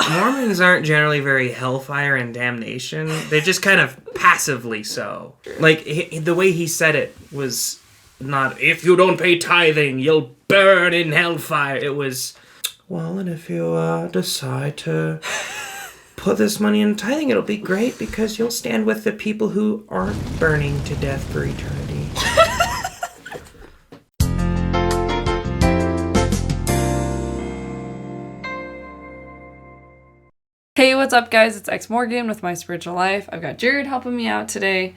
Mormons aren't generally very hellfire and damnation. They're just kind of passively so. Like, the way he said it was not, if you don't pay tithing, you'll burn in hellfire. It was, well, and if you decide to put this money in tithing, it'll be great because you'll stand with the people who aren't burning to death for eternity. Hey, what's up, guys? It's ex-mormon with My Spiritual Life. I've got Jared helping me out today.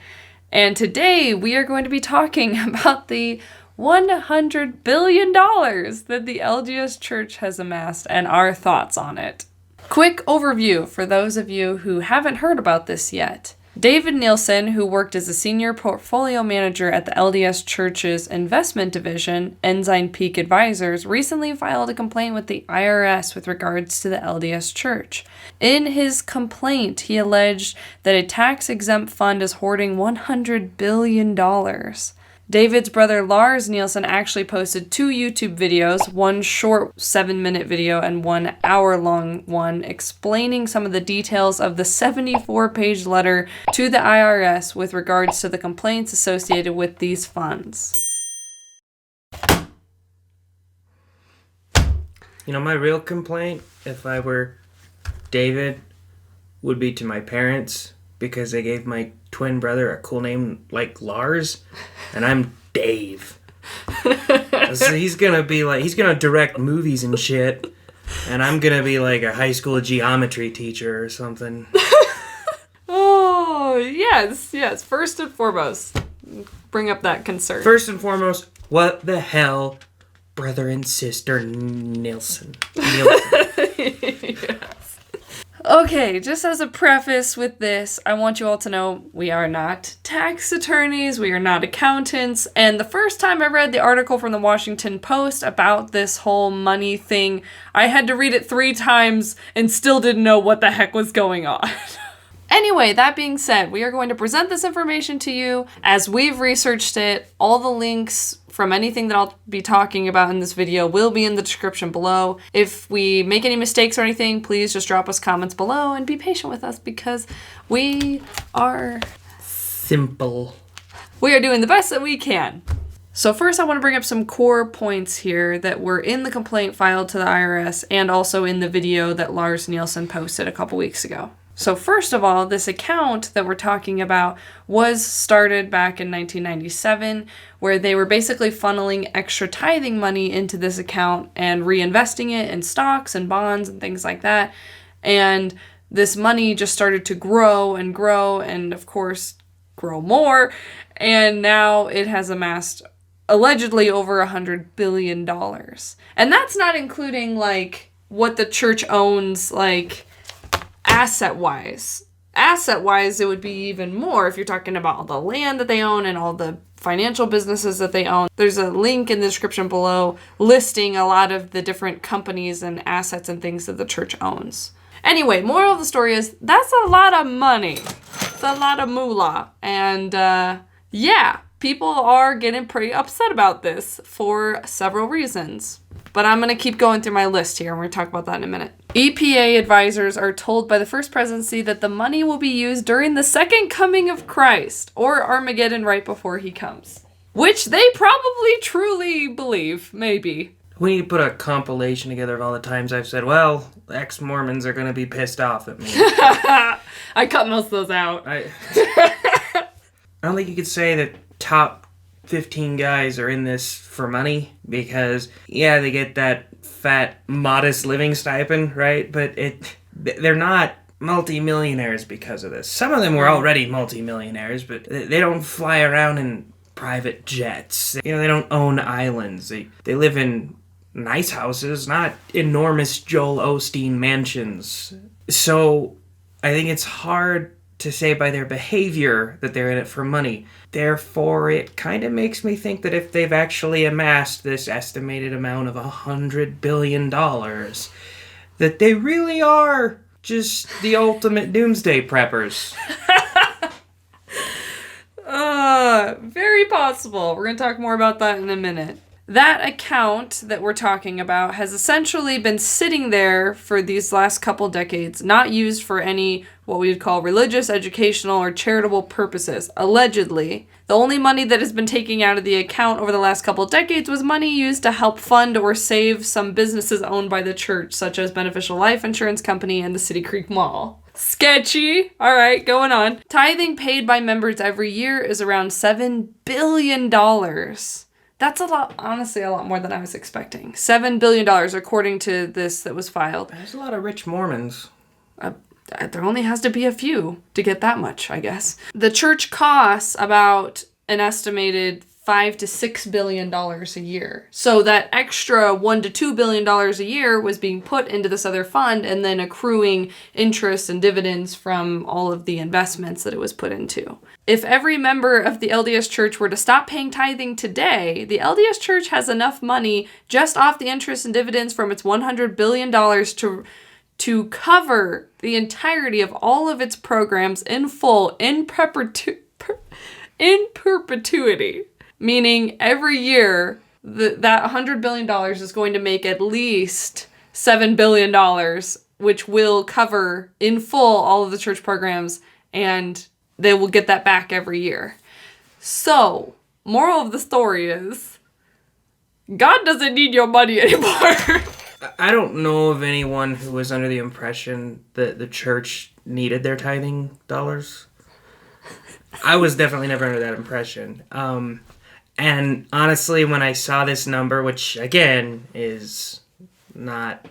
And today we are going to be talking about the $100 billion that the LDS Church has amassed and our thoughts on it. Quick overview for those of you who haven't heard about this yet. David Nielsen, who worked as a senior portfolio manager at the LDS Church's investment division, Ensign Peak Advisors, recently filed a complaint with the IRS with regards to the LDS Church. In his complaint, he alleged that a tax-exempt fund is hoarding $100 billion. David's brother Lars Nielsen actually posted 2 YouTube videos, one short 7-minute video and 1 hour-long one, explaining some of the details of the 74-page letter to the IRS with regards to the complaints associated with these funds. You know, my real complaint, if I were David, would be to my parents, because they gave my twin brother a cool name like Lars, and I'm Dave. So he's gonna direct movies and shit, and I'm gonna be like a high school geometry teacher or something. Oh, yes. First and foremost, bring up that concern. First and foremost, what the hell, brother and sister Nielsen. Yes. Okay, just as a preface with this, I want you all to know we are not tax attorneys, we are not accountants, and the first time I read the article from the Washington Post about this whole money thing, I had to read it 3 times and still didn't know what the heck was going on. Anyway, that being said, we are going to present this information to you as we've researched it. All the links from anything that I'll be talking about in this video will be in the description below. If we make any mistakes or anything, please just drop us comments below and be patient with us because we are simple. We are doing the best that we can. So first, I want to bring up some core points here that were in the complaint filed to the IRS and also in the video that Lars Nielsen posted a couple weeks ago. So first of all, this account that we're talking about was started back in 1997, where they were basically funneling extra tithing money into this account and reinvesting it in stocks and bonds and things like that. And this money just started to grow and of course grow more. And now it has amassed allegedly over $100 billion. And that's not including like what the church owns, like asset-wise, it would be even more if you're talking about all the land that they own and all the financial businesses that they own. There's a link in the description below listing a lot of the different companies and assets and things that the church owns. Anyway, moral of the story is that's a lot of money. It's a lot of moolah. And yeah, people are getting pretty upset about this for several reasons. But I'm going to keep going through my list here, and we're going to talk about that in a minute. EPA advisors are told by the First Presidency that the money will be used during the second coming of Christ, or Armageddon right before he comes. Which they probably truly believe, maybe. We need to put a compilation together of all the times I've said, well, ex-Mormons are going to be pissed off at me. I cut most of those out. I don't think you could say that top 15 guys are in this for money because, yeah, they get that fat, modest living stipend, right? But they're not multimillionaires because of this. Some of them were already multimillionaires, but they don't fly around in private jets. You know, they don't own islands. They live in nice houses, not enormous Joel Osteen mansions. So I think it's hard to say by their behavior that they're in it for money. Therefore, it kind of makes me think that if they've actually amassed this estimated amount of $100 billion, that they really are just the ultimate doomsday preppers. Very possible. We're going to talk more about that in a minute. That account that we're talking about has essentially been sitting there for these last couple decades, not used for any what we would call religious, educational, or charitable purposes, allegedly. The only money that has been taken out of the account over the last couple decades was money used to help fund or save some businesses owned by the church, such as Beneficial Life Insurance Company and the City Creek Mall. Sketchy. All right, going on. Tithing paid by members every year is around $7 billion. That's a lot, honestly, a lot more than I was expecting. $7 billion, according to this that was filed. There's a lot of rich Mormons. There only has to be a few to get that much, I guess. The church costs about an estimated $5 to $6 billion a year. So that extra $1 to $2 billion a year was being put into this other fund and then accruing interest and dividends from all of the investments that it was put into. If every member of the LDS Church were to stop paying tithing today, the LDS Church has enough money just off the interest and dividends from its $100 billion to cover the entirety of all of its programs in full, in perpetuity. Meaning every year, that $100 billion is going to make at least $7 billion, which will cover in full all of the church programs, and they will get that back every year. So, moral of the story is, God doesn't need your money anymore. I don't know of anyone who was under the impression that the church needed their tithing dollars. I was definitely never under that impression. And honestly, when I saw this number, which again is not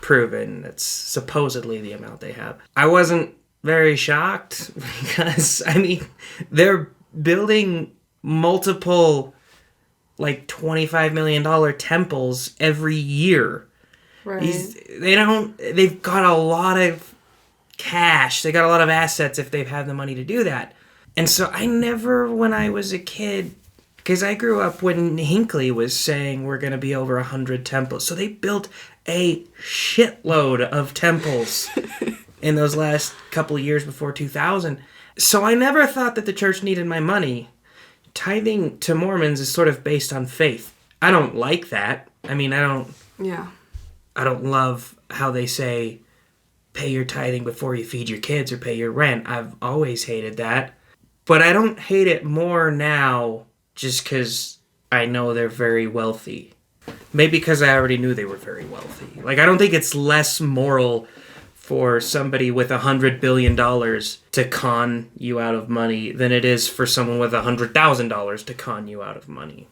proven, it's supposedly the amount they have, I wasn't very shocked because, I mean, they're building multiple, like, $25 million temples every year. Right. They've got a lot of cash. They got a lot of assets if they have the money to do that. And so I never, when I was a kid, because I grew up when Hinckley was saying we're going to be over 100 temples. So they built a shitload of temples in those last couple of years before 2000. So I never thought that the church needed my money. Tithing to Mormons is sort of based on faith. I don't like that. I mean, I don't love how they say pay your tithing before you feed your kids or pay your rent. I've always hated that. But I don't hate it more now just because I know they're very wealthy. Maybe because I already knew they were very wealthy. Like, I don't think it's less moral for somebody with $100 billion to con you out of money than it is for someone with $100,000 to con you out of money.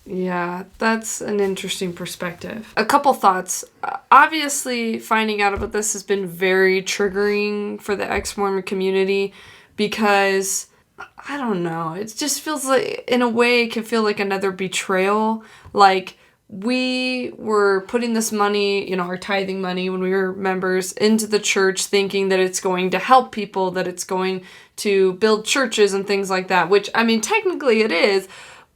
Yeah, that's an interesting perspective. A couple thoughts. Obviously, finding out about this has been very triggering for the ex-Mormon community because, I don't know, it just feels like, in a way, it can feel like another betrayal. Like, we were putting this money, our tithing money when we were members, into the church thinking that it's going to help people, that it's going to build churches and things like that, which, I mean, technically it is,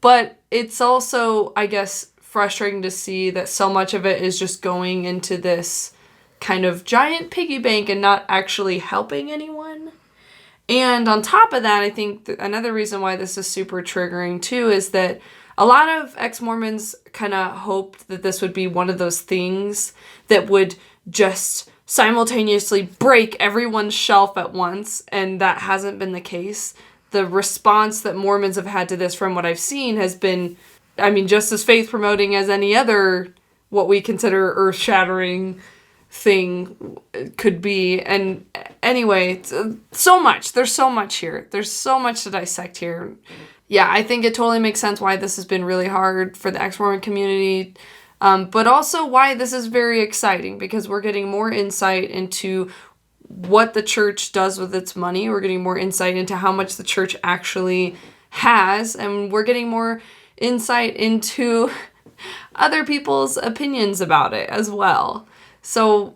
but it's also, I guess, frustrating to see that so much of it is just going into this kind of giant piggy bank and not actually helping anyone. And on top of that, I think another reason why this is super triggering too is that a lot of ex-Mormons kind of hoped that this would be one of those things that would just simultaneously break everyone's shelf at once, and that hasn't been the case. The response that Mormons have had to this, from what I've seen, has been, I mean, just as faith-promoting as any other what we consider earth-shattering thing could be. And anyway, so much. There's so much here. There's so much to dissect here. Yeah, I think it totally makes sense why this has been really hard for the ex-Mormon community, but also why this is very exciting, because we're getting more insight into what the church does with its money. We're getting more insight into how much the church actually has, and we're getting more insight into other people's opinions about it as well. So,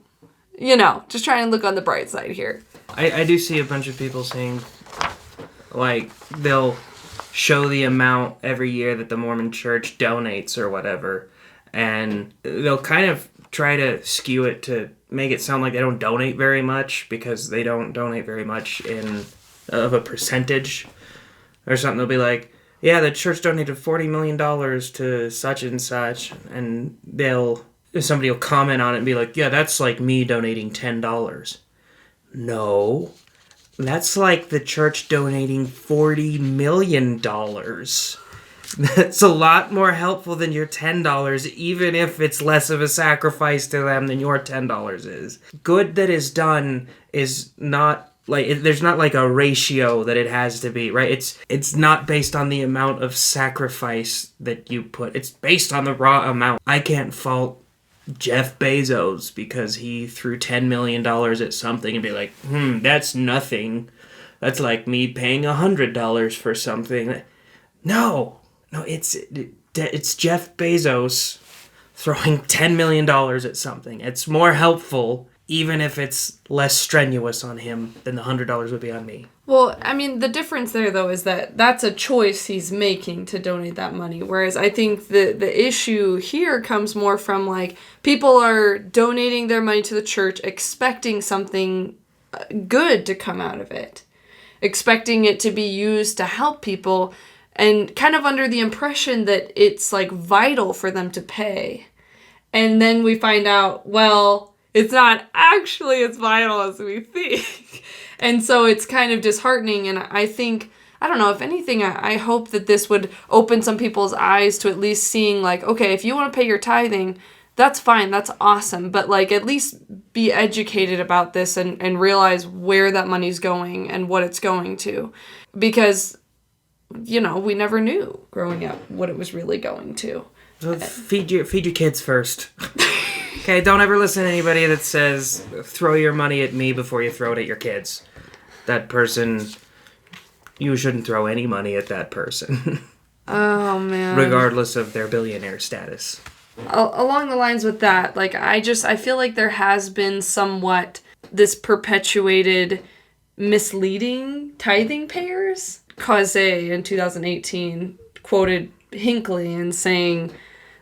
just trying to look on the bright side here. I do see a bunch of people saying, like, they'll show the amount every year that the Mormon Church donates or whatever, and they'll kind of try to skew it to make it sound like they don't donate very much, because they don't donate very much of a percentage or something. They'll be like, yeah, the church donated $40 million to such and such, and somebody will comment on it and be like, yeah, that's like me donating $10. No, that's like the church donating $40 million. That's a lot more helpful than your $10, even if it's less of a sacrifice to them than your $10 is. Good that is done is not like, there's not like a ratio that it has to be, right? It's not based on the amount of sacrifice that you put. It's based on the raw amount. I can't fault Jeff Bezos because he threw $10 million at something and be like, that's nothing. That's like me paying $100 for something. No, it's Jeff Bezos throwing $10 million at something. It's more helpful, even if it's less strenuous on him than the $100 would be on me. Well, I mean, the difference there, though, is that that's a choice he's making to donate that money. Whereas I think the issue here comes more from, like, people are donating their money to the church expecting something good to come out of it. Expecting it to be used to help people, and kind of under the impression that it's, like, vital for them to pay. And then we find out, well, it's not actually as vital as we think. And so it's kind of disheartening. And I think, I don't know, if anything, I hope that this would open some people's eyes to at least seeing, like, okay, if you want to pay your tithing, that's fine, that's awesome. But, like, at least be educated about this and realize where that money's going and what it's going to. Because, you know, we never knew growing up what it was really going to. So feed your kids first. Okay, don't ever listen to anybody that says, throw your money at me before you throw it at your kids. That person, you shouldn't throw any money at that person. Oh, man. Regardless of their billionaire status. Along the lines with that, like, I feel like there has been somewhat this perpetuated misleading tithing payers. Cause in 2018 quoted Hinckley in saying,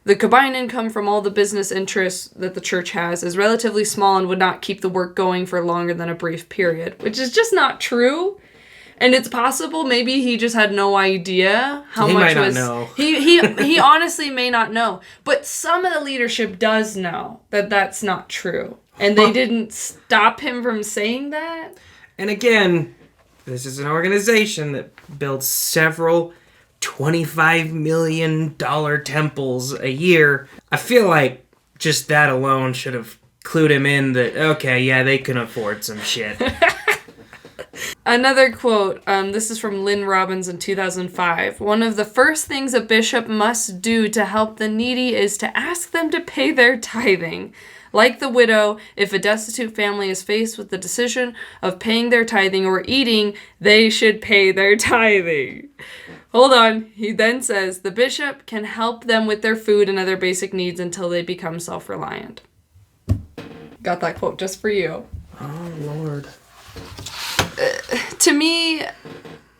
the combined income from all the business interests that the church has is relatively small and would not keep the work going for longer than a brief period, which is just not true. And it's possible maybe he just had no idea how he much might was. Not know. He honestly may not know, but some of the leadership does know that that's not true, and they didn't stop him from saying that. And again, this is an organization that builds several $25 million temples a year. I feel like just that alone should have clued him in that, okay, yeah, they can afford some shit. Another quote, this is from Lynn Robbins in 2005. One of the first things a bishop must do to help the needy is to ask them to pay their tithing. Like the widow, if a destitute family is faced with the decision of paying their tithing or eating, they should pay their tithing. Hold on. He then says, the bishop can help them with their food and other basic needs until they become self-reliant. Got that quote just for you. Oh, Lord. To me,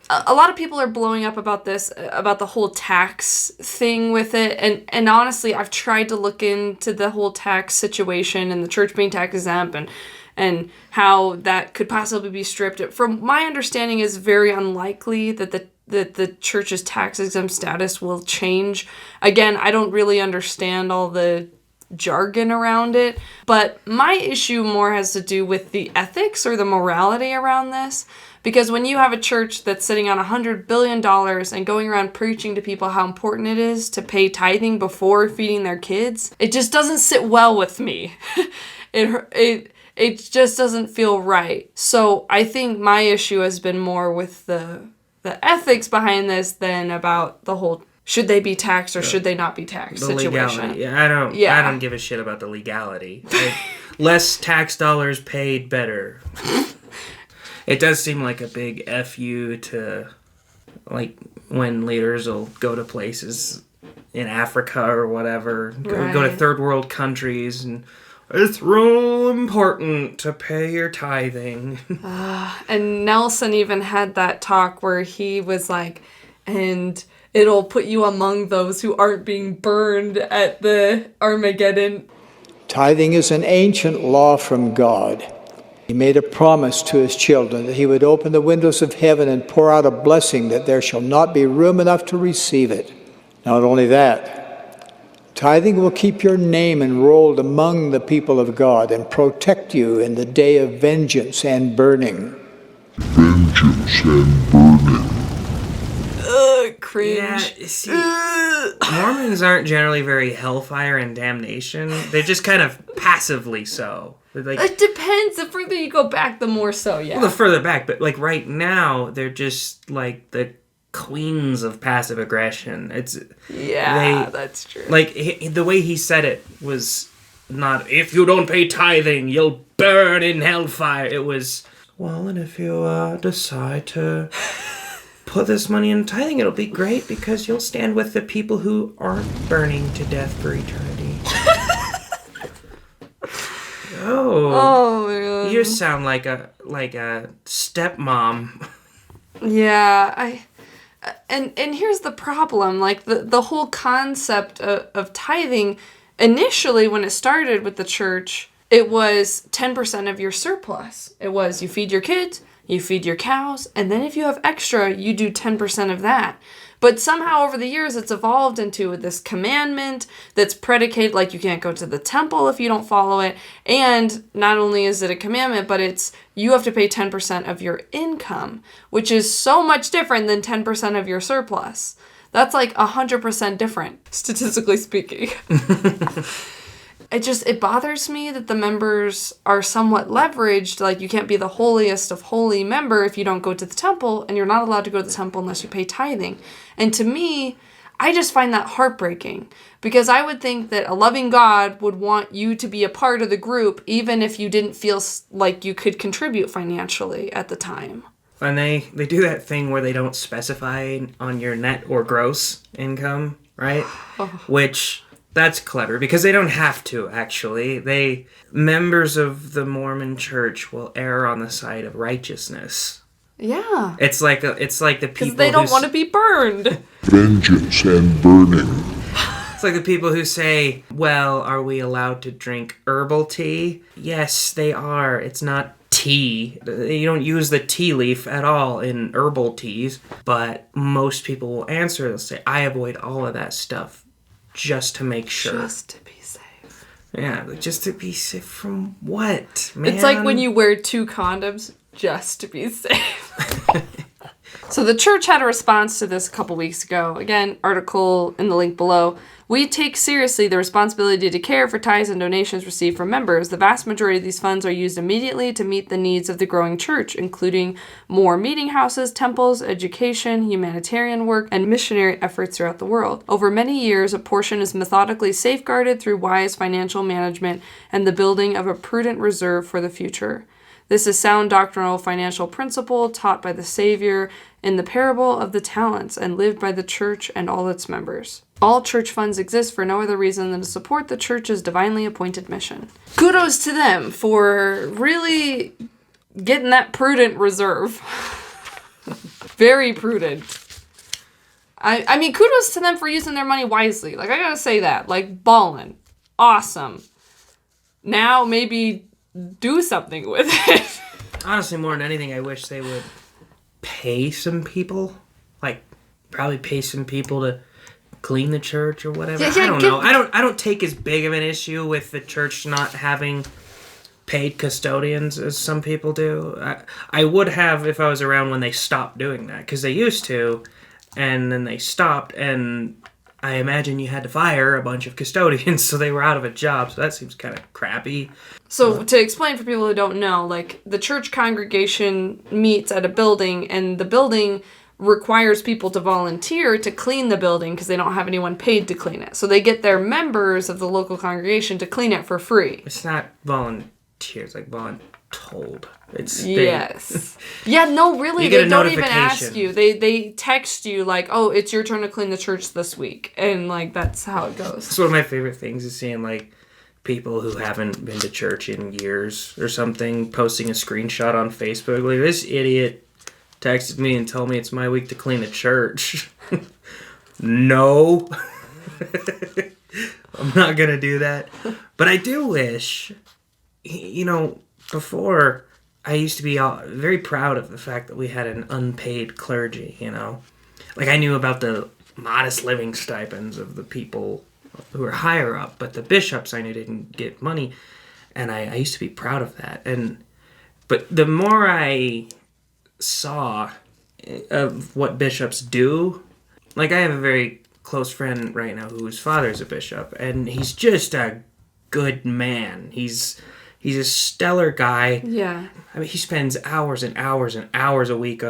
a lot of people are blowing up about this, about the whole tax thing with it. And honestly, I've tried to look into the whole tax situation and the church being tax exempt and how that could possibly be stripped. From my understanding, is very unlikely that the church's tax exempt status will change. Again, I don't really understand all the jargon around it, but my issue more has to do with the ethics or the morality around this. Because when you have a church that's sitting on $100 billion and going around preaching to people how important it is to pay tithing before feeding their kids, it just doesn't sit well with me. It just doesn't feel right. So I think my issue has been more with the ethics behind this than about the whole should they be taxed or should they not be taxed the situation. Legality. Yeah, I don't give a shit about the legality. Less tax dollars paid, better. It does seem like a big FU to, like, when leaders will go to places in Africa or whatever, go to third world countries, and it's real important to pay your tithing. And Nielsen even had that talk where he was like, and it'll put you among those who aren't being burned at the Armageddon. Tithing is an ancient law from God. He made a promise to his children that he would open the windows of heaven and pour out a blessing that there shall not be room enough to receive it. Not only that, tithing will keep your name enrolled among the people of God and protect you in the day of vengeance and burning. Vengeance and burning. Cringe. Yeah, see, Mormons aren't generally very hellfire and damnation. They're just kind of passively so. Like, It depends. The further you go back, the more so, yeah. well, the further back, but like right now, they're just like the queens of passive aggression. That's true. Like the way he said it was not, if you don't pay tithing, you'll burn in hellfire. It was, well, and if you decide to put this money in tithing, it'll be great because you'll stand with the people who aren't burning to death for eternity. Oh man. You sound like a stepmom. Yeah, and here's the problem. Like the whole concept of tithing, initially when it started with the church, it was 10% of your surplus. It was you feed your kids, you feed your cows, and then if you have extra, you do 10% of that. But somehow over the years, it's evolved into this commandment that's predicated, like you can't go to the temple if you don't follow it. And not only is it a commandment, but it's you have to pay 10% of your income, which is so much different than 10% of your surplus. That's like 100% different, statistically speaking. It bothers me that the members are somewhat leveraged. Like, you can't be the holiest of holy member if you don't go to the temple, and you're not allowed to go to the temple unless you pay tithing. And to me, I just find that heartbreaking, because I would think that a loving God would want you to be a part of the group, even if you didn't feel like you could contribute financially at the time. And they do that thing where they don't specify on your net or gross income, right? Which... that's clever, because they don't have to, actually. Members of the Mormon Church will err on the side of righteousness. Yeah. It's like the people because they don't want to be burned. Vengeance and burning. It's like the people who say, well, are we allowed to drink herbal tea? Yes, they are. It's not tea. You don't use the tea leaf at all in herbal teas, but most people will answer. They'll say, I avoid all of that stuff. Just to make sure. Just to be safe. Yeah, but just to be safe from what, man? It's like when you wear 2 condoms just to be safe. So the church had a response to this a couple weeks ago. Again, article in the link below. We take seriously the responsibility to care for tithes and donations received from members. The vast majority of these funds are used immediately to meet the needs of the growing church, including more meeting houses, temples, education, humanitarian work, and missionary efforts throughout the world. Over many years, a portion is methodically safeguarded through wise financial management and the building of a prudent reserve for the future. This is sound doctrinal financial principle taught by the Savior in the parable of the talents and lived by the church and all its members. All church funds exist for no other reason than to support the church's divinely appointed mission. Kudos to them for really getting that prudent reserve. Very prudent. I mean, kudos to them for using their money wisely. Like, I gotta say that. Like, ballin'. Awesome. Now, maybe do something with it. Honestly, more than anything, I wish they would pay some people. Like, probably pay some people to clean the church or whatever. I don't know. I don't take as big of an issue with the church not having paid custodians as some people do. I would have if I was around when they stopped doing that, because they used to, and then they stopped, and I imagine you had to fire a bunch of custodians, so they were out of a job, so that seems kind of crappy. So to explain for people who don't know, like, the church congregation meets at a building, and the building requires people to volunteer to clean the building because they don't have anyone paid to clean it. So they get their members of the local congregation to clean it for free. It's not volunteers, like voluntold. It's yes. Yeah, no, really, they don't even ask you. They text you like, oh, it's your turn to clean the church this week. And like, that's how it goes. It's one of my favorite things is seeing like people who haven't been to church in years or something posting a screenshot on Facebook. Like, this idiot texted me and told me it's my week to clean the church. No. I'm not going to do that. But I do wish, before I used to be very proud of the fact that we had an unpaid clergy, you know. Like, I knew about the modest living stipends of the people who were higher up, but the bishops I knew didn't get money, and I used to be proud of that. But the more I saw of what bishops do, like, I have a very close friend right now whose father's a bishop, and he's just a good man. He's a stellar guy. Yeah. I mean, he spends hours and hours and hours a week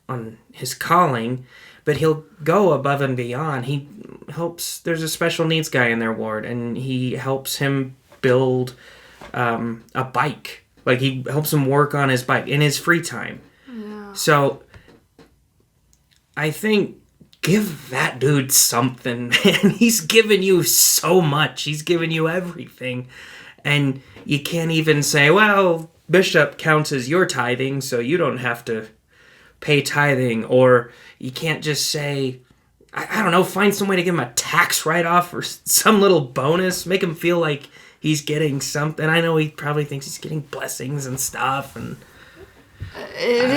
on his calling, but he'll go above and beyond. He helps, there's a special needs guy in their ward, and he helps him build a bike. Like, he helps him work on his bike in his free time. Yeah. So, I think, give that dude something, man. He's given you so much. He's given you everything. And you can't even say, well, bishop counts as your tithing, so you don't have to pay tithing. Or you can't just say, I don't know, find some way to give him a tax write-off or some little bonus. Make him feel like he's getting something. I know he probably thinks he's getting blessings and stuff. And it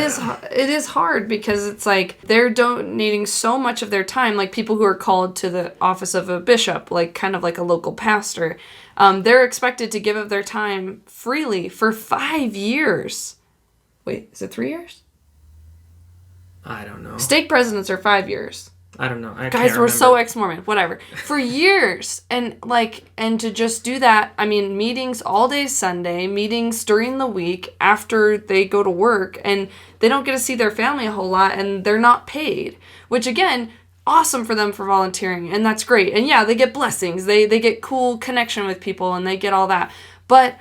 is hard because it's like they're donating so much of their time, like people who are called to the office of a bishop, like kind of like a local pastor. They're expected to give up their time freely for 5 years. Wait, is it 3 years? I don't know. Stake presidents are 5 years. I don't know. Guys, we're so ex-mormon. Whatever. For years. And to just do that, I mean, meetings all day Sunday, meetings during the week after they go to work, and they don't get to see their family a whole lot, and they're not paid. Which, again, awesome for them for volunteering, and that's great. And yeah, they get blessings. They get cool connection with people, and they get all that. But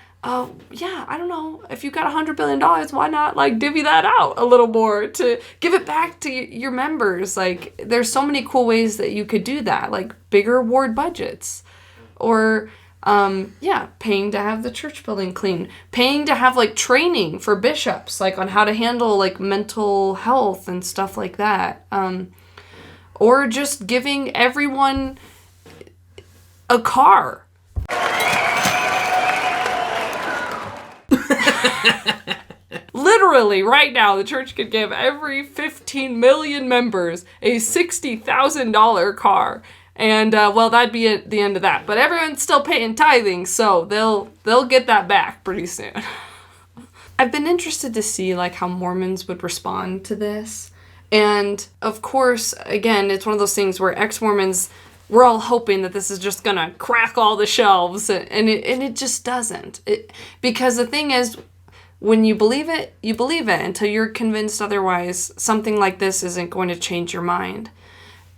yeah, I don't know. If you got $100 billion, why not like divvy that out a little more to give it back to your members? Like, there's so many cool ways that you could do that, like bigger ward budgets, or paying to have the church building clean, paying to have like training for bishops, like on how to handle like mental health and stuff like that, or just giving everyone a car. Literally, right now, the church could give every 15 million members a $60,000 car. And, well, that'd be at the end of that. But everyone's still paying tithing, so they'll get that back pretty soon. I've been interested to see, like, how Mormons would respond to this. And, of course, again, it's one of those things where ex-Mormons, we're all hoping that this is just going to crack all the shelves, and it just doesn't. Because the thing is, when you believe it until you're convinced otherwise. Something like this isn't going to change your mind.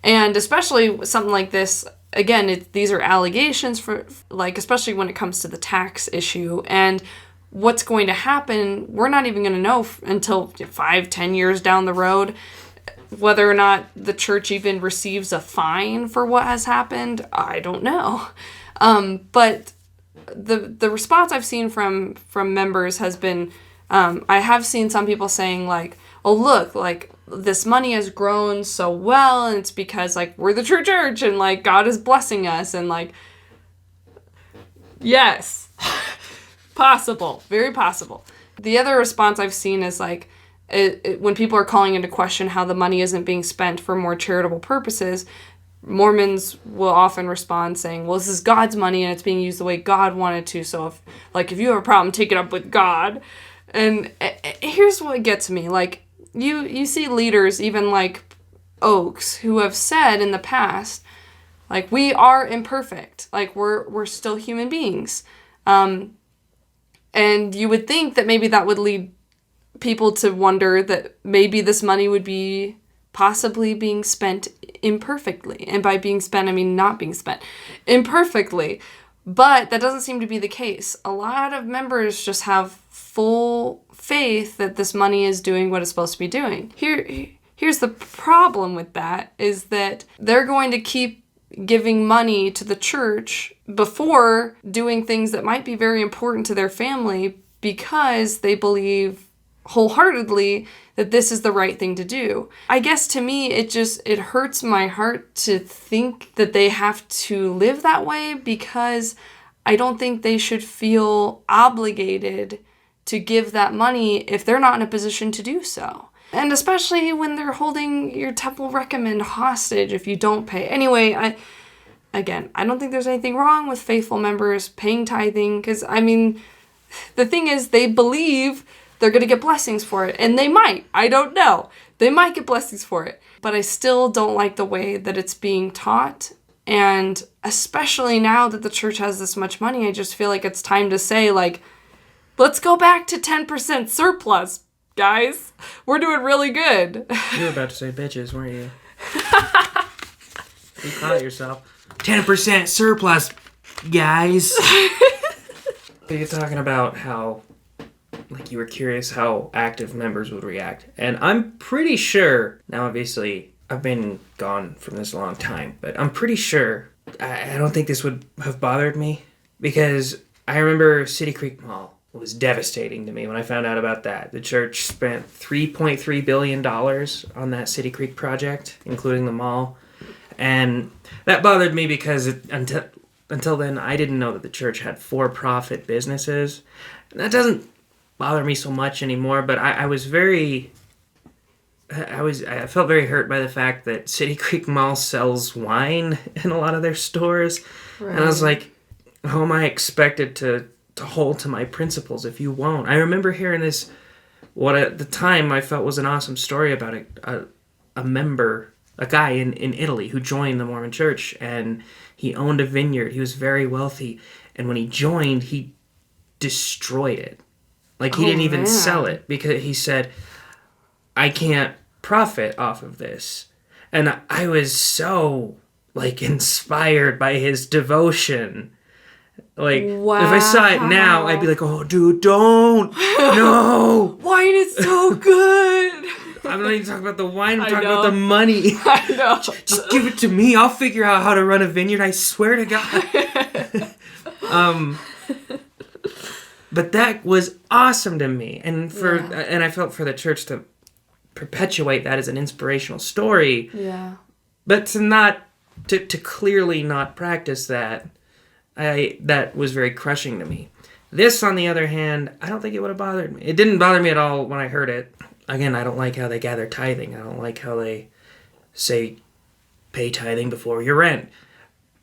And especially something like this, again, these are allegations for, like, especially when it comes to the tax issue. And what's going to happen, we're not even going to know until 5-10 years down the road whether or not the church even receives a fine for what has happened. I don't know. But the response I've seen from members has been, I have seen some people saying, like, oh, look, like, this money has grown so well, and it's because, like, we're the true church, and, like, God is blessing us, and, like, yes, possible, very possible. The other response I've seen is, like, when people are calling into question how the money isn't being spent for more charitable purposes, Mormons will often respond saying, well, this is God's money and it's being used the way God wanted to, so if you have a problem, take it up with God. And here's what gets me. Like, you see leaders, even like Oaks, who have said in the past, like, we are imperfect. Like, we're still human beings. And you would think that maybe that would lead people to wonder that maybe this money would be possibly being spent imperfectly. And by being spent, I mean not being spent imperfectly. But that doesn't seem to be the case. A lot of members just have full faith that this money is doing what it's supposed to be doing. Here's the problem with that, is that they're going to keep giving money to the church before doing things that might be very important to their family because they believe wholeheartedly that this is the right thing to do. I guess to me, it hurts my heart to think that they have to live that way, because I don't think they should feel obligated to give that money if they're not in a position to do so. And especially when they're holding your temple recommend hostage if you don't pay. Anyway, I don't think there's anything wrong with faithful members paying tithing, because, I mean, the thing is, they believe they're going to get blessings for it. And they might. I don't know. They might get blessings for it. But I still don't like the way that it's being taught. And especially now that the church has this much money, I just feel like it's time to say, like, let's go back to 10% surplus, guys. We're doing really good. You were about to say bitches, weren't you? You caught yourself. 10% surplus, guys. You're talking about how, like, you were curious how active members would react. And I'm pretty sure, now obviously I've been gone from this a long time, but I'm pretty sure, I don't think this would have bothered me, because I remember City Creek Mall was devastating to me when I found out about that. The church spent $3.3 billion on that City Creek project, including the mall. And that bothered me because until then, I didn't know that the church had for-profit businesses. And that doesn't bother me so much anymore, but I felt very hurt by the fact that City Creek Mall sells wine in a lot of their stores. Right. And I was like, how am I expected to hold to my principles if you won't? I remember hearing this, what at the time I felt was an awesome story about a member, a guy in Italy who joined the Mormon Church, and he owned a vineyard. He was very wealthy. And when he joined, he destroyed it. Like, he didn't even sell it, because he said, I can't profit off of this. And I was so, like, inspired by his devotion. Like, wow. If I saw it now, I'd be like, oh, dude, don't. No. Wine is so good. I'm not even talking about the wine. I'm talking about the money. I know. Just give it to me. I'll figure out how to run a vineyard. I swear to God. But that was awesome to me, and and I felt for the church to perpetuate that as an inspirational story. Yeah. But to clearly not practice that, that was very crushing to me. This, on the other hand, I don't think it would have bothered me. It didn't bother me at all when I heard it. Again, I don't like how they gather tithing. I don't like how they say pay tithing before your rent.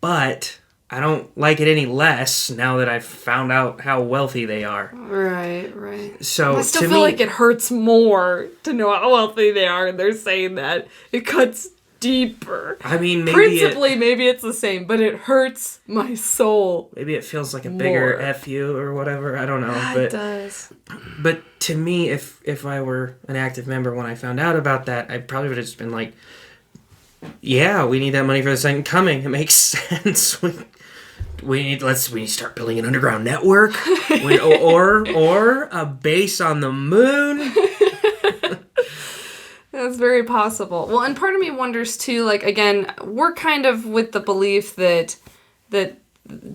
But I don't like it any less now that I've found out how wealthy they are. Right. So I still feel like it hurts more to know how wealthy they are, and they're saying that. It cuts deeper. I mean, maybe it's the same, but it hurts my soul. Maybe it feels like a bigger F you or whatever. I don't know. But it does. But to me, if I were an active member when I found out about that, I probably would have just been like, yeah, we need that money for the second coming. It makes sense. We need to start building an underground network, or a base on the moon. That's very possible. Well, and part of me wonders too, like, again, we're kind of with the belief that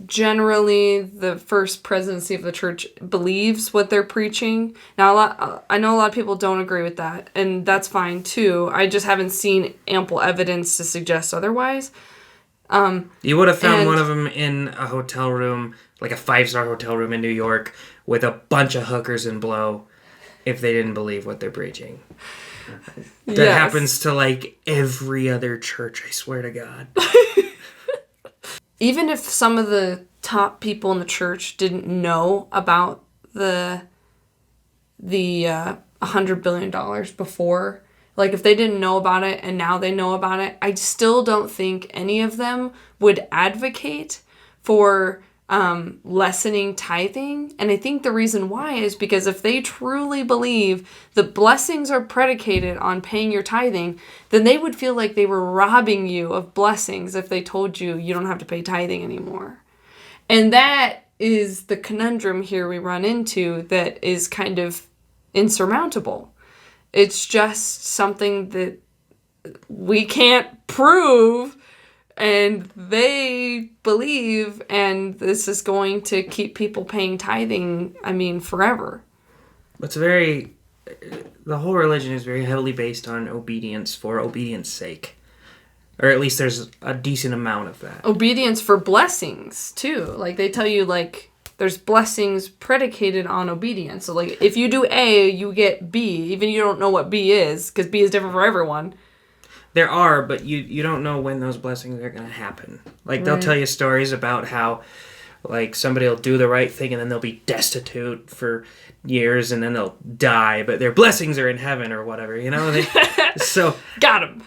generally the first presidency of the church believes what they're preaching. Now, I know a lot of people don't agree with that, and that's fine too. I just haven't seen ample evidence to suggest otherwise. You would have found one of them in a hotel room, like a 5-star hotel room in New York, with a bunch of hookers and blow, if they didn't believe what they're preaching. That happens to, like, every other church, I swear to God. Even if some of the top people in the church didn't know about the $100 billion before, like, if they didn't know about it and now they know about it, I still don't think any of them would advocate for lessening tithing. And I think the reason why is because if they truly believe the blessings are predicated on paying your tithing, then they would feel like they were robbing you of blessings if they told you you don't have to pay tithing anymore. And that is the conundrum here we run into that is kind of insurmountable. It's just something that we can't prove, and they believe, and this is going to keep people paying tithing, forever. The whole religion is very heavily based on obedience for obedience sake. Or at least there's a decent amount of that. Obedience for blessings, too. Like, they tell you, like, there's blessings predicated on obedience. So, like, if you do A, you get B, even you don't know what B is, because B is different for everyone. There are, but you don't know when those blessings are going to happen. Like, they'll tell you stories about how, like, somebody will do the right thing and then they'll be destitute for years and then they'll die, but their blessings are in heaven or whatever, you know? So Got him.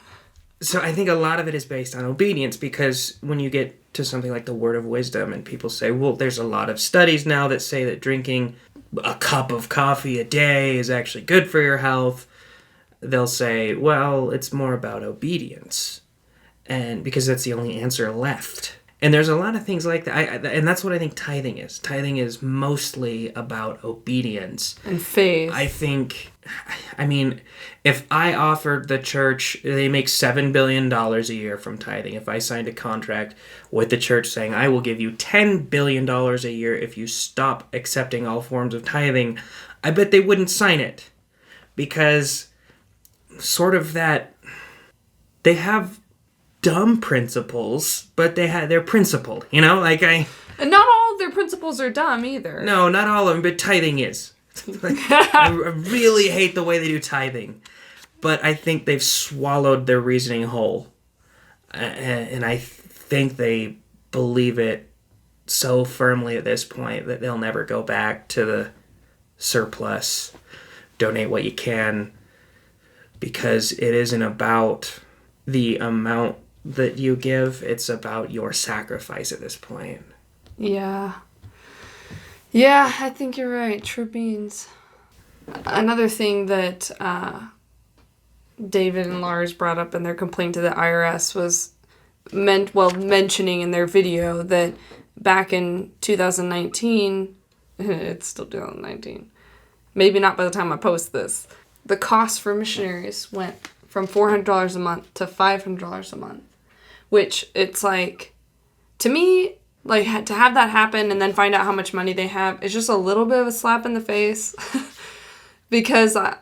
So I think a lot of it is based on obedience, because when you get to something like the word of wisdom and people say, well, there's a lot of studies now that say that drinking a cup of coffee a day is actually good for your health, they'll say, well, it's more about obedience, and because that's the only answer left. And there's a lot of things like that, and that's what I think tithing is. Tithing is mostly about obedience. And faith. I mean, if I offered the church, they make $7 billion a year from tithing. If I signed a contract with the church saying, I will give you $10 billion a year if you stop accepting all forms of tithing, I bet they wouldn't sign it. Because sort of that, they have dumb principles, but they're principled, you know? And not all of their principles are dumb either. No, not all of them, but tithing is. I really hate the way they do tithing, but I think they've swallowed their reasoning whole, and I think they believe it so firmly at this point that they'll never go back to the surplus, donate what you can, because it isn't about the amount that you give, it's about your sacrifice at this point. Yeah. Yeah, I think you're right. True beans. Another thing that David and Lars brought up in their complaint to the IRS was mentioning in their video that back in 2019, it's still 2019, maybe not by the time I post this, the cost for missionaries went from $400 a month to $500 a month, which it's like, to me, like, to have that happen and then find out how much money they have, it's just a little bit of a slap in the face. Because, I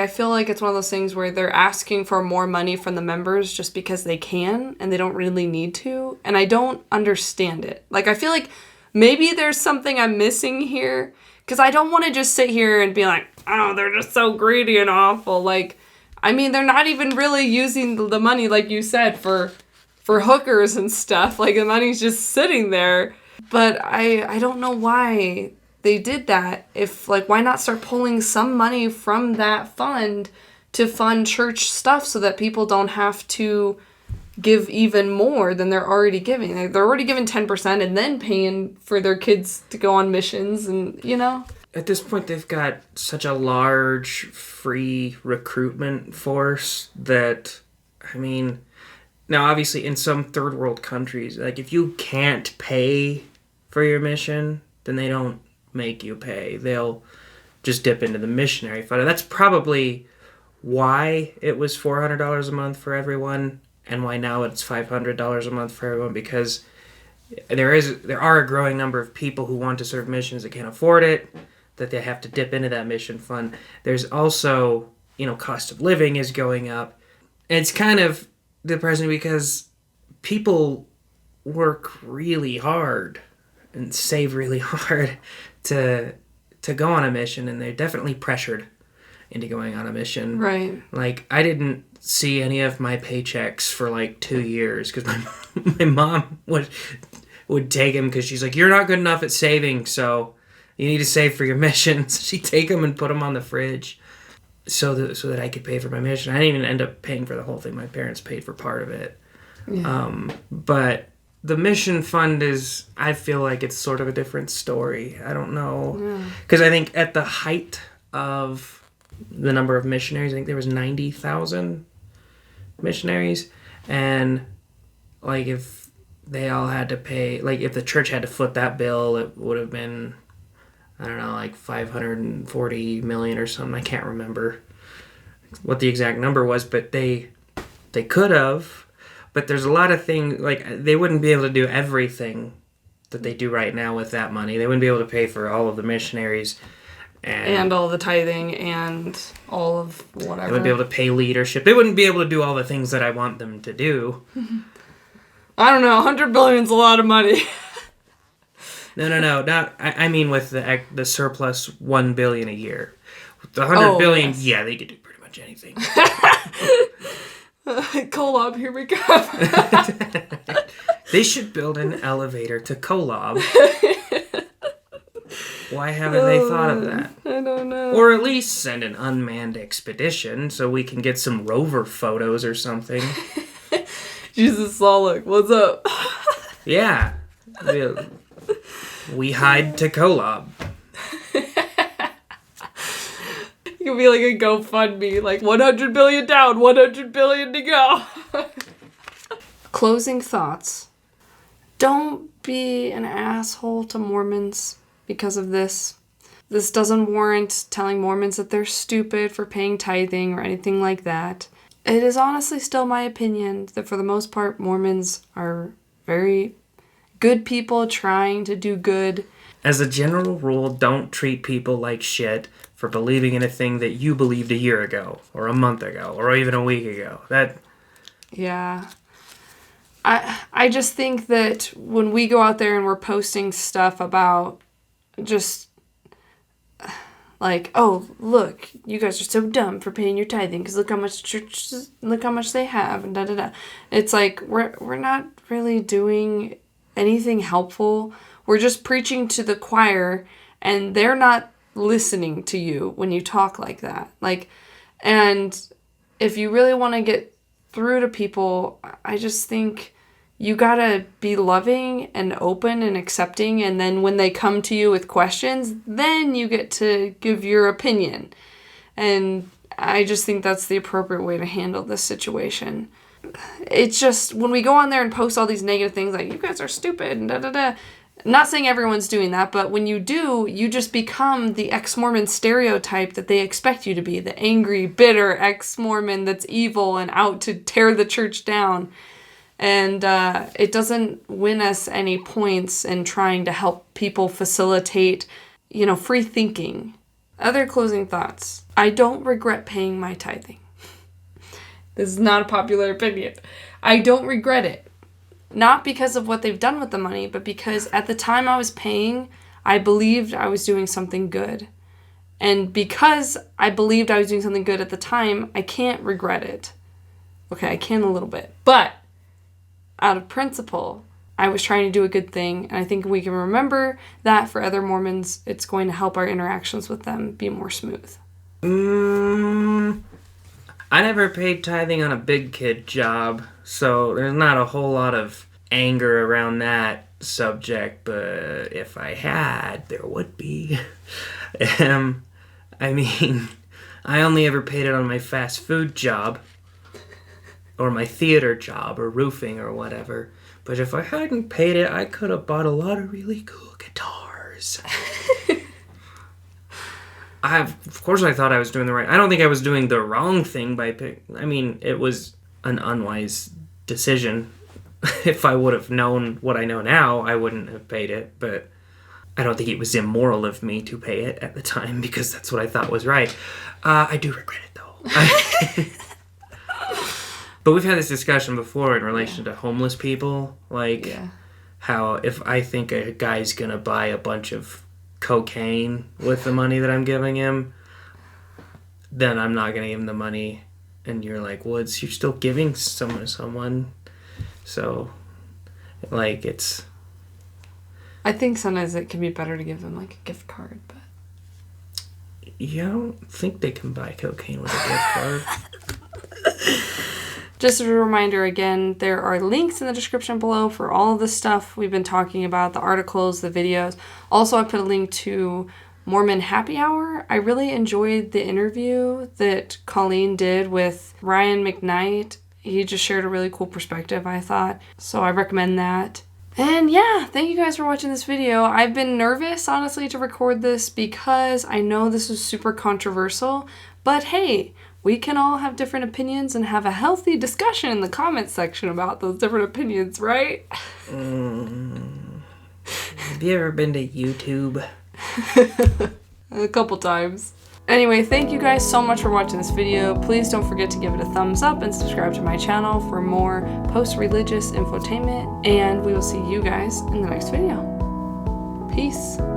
feel like it's one of those things where they're asking for more money from the members just because they can, and they don't really need to. And I don't understand it. Like, I feel like maybe there's something I'm missing here. Because I don't want to just sit here and be like, oh, they're just so greedy and awful. Like, I mean, they're not even really using the money, like you said, for hookers and stuff. Like, the money's just sitting there. But I don't know why they did that. If, like, why not start pulling some money from that fund to fund church stuff so that people don't have to give even more than they're already giving. Like, they're already giving 10% and then paying for their kids to go on missions, and, you know? At this point, they've got such a large free recruitment force that, I mean, now obviously in some third world countries, like, if you can't pay for your mission, then they don't make you pay. They'll just dip into the missionary fund. And that's probably why it was $400 a month for everyone, and why now it's $500 a month for everyone, because there are a growing number of people who want to serve missions that can't afford it, that they have to dip into that mission fund. There's also, cost of living is going up. And it's kind of depressing because people work really hard and save really hard to go on a mission, and they're definitely pressured into going on a mission. Right. Like, I didn't see any of my paychecks for like 2 years because my mom would take them because she's like, you're not good enough at saving, so you need to save for your missions. She'd take them and put them on the fridge so that I could pay for my mission. I didn't even end up paying for the whole thing. My parents paid for part of it. Yeah. But the mission fund I feel like it's sort of a different story. I don't know. Because I think at the height of the number of missionaries, I think there was 90,000 missionaries. And, like, if they all had to pay, like, if the church had to foot that bill, it would have been, I don't know, like 540 million or something. I can't remember what the exact number was, but they could have. But there's a lot of things, like, they wouldn't be able to do everything that they do right now with that money. They wouldn't be able to pay for all of the missionaries. And all the tithing and all of whatever. They wouldn't be able to pay leadership. They wouldn't be able to do all the things that I want them to do. I don't know. $100 billion is a lot of money. No. Not. I mean, with the surplus $1 billion a year, the $100 billion. Yes. Yeah, they could do pretty much anything. Kolob, here we go. They should build an elevator to Kolob. Why haven't they thought of that? I don't know. Or at least send an unmanned expedition so we can get some rover photos or something. Jesus Solid, what's up? Yeah. We hide to Kolob. It could be like a GoFundMe, like 100 billion down, 100 billion to go. Closing thoughts. Don't be an asshole to Mormons because of this. This doesn't warrant telling Mormons that they're stupid for paying tithing or anything like that. It is honestly still my opinion that for the most part, Mormons are very good people trying to do good. As a general rule, don't treat people like shit for believing in a thing that you believed a year ago, or a month ago, or even a week ago. Yeah. I just think that when we go out there and we're posting stuff about just like, oh, look, you guys are so dumb for paying your tithing because look how much they have and da-da-da. It's like we're not really doing anything helpful. We're just preaching to the choir and they're not listening to you when you talk like that. And if you really want to get through to people, I just think you gotta be loving and open and accepting, and then when they come to you with questions, then you get to give your opinion. And I just think that's the appropriate way to handle this situation. It's just, when we go on there and post all these negative things like, you guys are stupid and da-da-da, not saying everyone's doing that, but when you do, you just become the ex-Mormon stereotype that they expect you to be, the angry, bitter ex-Mormon that's evil and out to tear the church down. And it doesn't win us any points in trying to help people facilitate, free thinking. Other closing thoughts. I don't regret paying my tithing. This is not a popular opinion. I don't regret it. Not because of what they've done with the money, but because at the time I was paying, I believed I was doing something good. And because I believed I was doing something good at the time, I can't regret it. Okay, I can a little bit. But out of principle, I was trying to do a good thing. And I think we can remember that for other Mormons, it's going to help our interactions with them be more smooth. I never paid tithing on a big kid job, so there's not a whole lot of anger around that subject, but if I had, there would be. I mean, I only ever paid it on my fast food job, or my theater job, or roofing, or whatever. But if I hadn't paid it, I could have bought a lot of really cool guitars. Of course I thought I was doing the right... I don't think I was doing the wrong thing by paying... I mean, it was an unwise decision. If I would have known what I know now, I wouldn't have paid it. But I don't think it was immoral of me to pay it at the time, because that's what I thought was right. I do regret it, though. But we've had this discussion before in relation to homeless people. How if I think a guy's going to buy a bunch of cocaine with the money that I'm giving him, then I'm not going to give him the money. And you're like, well, you're still giving someone to someone. So, it's... I think sometimes it can be better to give them, a gift card, but... Yeah, I don't think they can buy cocaine with a gift card. Just a reminder again, there are links in the description below for all of the stuff we've been talking about, the articles, the videos. Also, I put a link to Mormon Happy Hour. I really enjoyed the interview that Colleen did with Ryan McKnight. He just shared a really cool perspective, I thought. So I recommend that. And yeah, thank you guys for watching this video. I've been nervous, honestly, to record this because I know this is super controversial. But hey, we can all have different opinions and have a healthy discussion in the comments section about those different opinions, right? Have you ever been to YouTube? A couple times. Anyway, thank you guys so much for watching this video. Please don't forget to give it a thumbs up and subscribe to my channel for more post-religious infotainment. And we will see you guys in the next video. Peace.